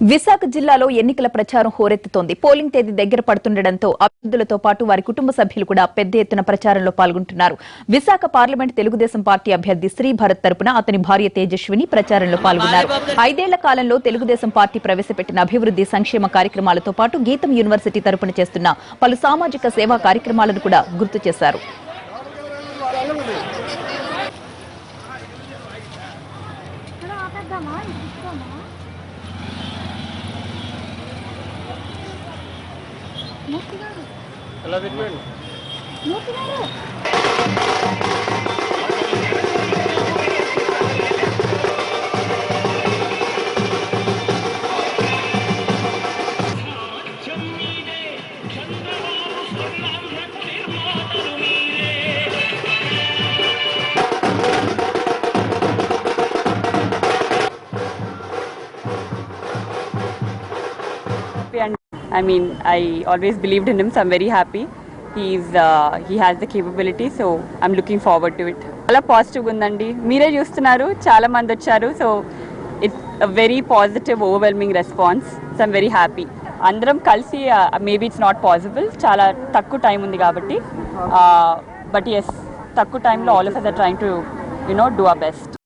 విశాఖ జిల్లాలో ఎన్నికల ప్రచారం హోరెత్తుతోంది. పోలింగ్ తేదీ దగ్గర పడుతుండటంతో అభ్యర్థులతో పాటు వారి కుటుంబ సభ్యులు కూడా పెద్ద ఎత్తున ప్రచారంలో పాల్గొంటున్నారు. విశాఖ పార్లమెంట్ తెలుగుదేశం పార్టీ అభ్యర్థి శ్రీ భరత్ తరపున అతని భార్య తేజస్విని ప్రచారంలో పాల్గొన్నారు. 5 ఏళ్ల కాలంలో తెలుగుదేశం పార్టీ ప్రవేశపెట్టిన అభివృద్ధి సంక్షేమ కార్యక్రమాలతో పాటు గీతం యూనివర్సిటీ తరపున చేస్తున్న పలు సామాజిక సేవా కార్యక్రమాలను కూడా గుర్తు చేశారు. And I mean, I always believed in him, so I'm very happy. He has the capability, so I'm looking forward to it. Alla positive undandi. Meere chustunaru, chaala mandi vacharu, so it's a very positive, overwhelming response. So I'm very happy. Andaram kalsi, maybe it's not possible. Chaala takku time undi kabatti. But yes, takku time lo all of us are trying to, do our best.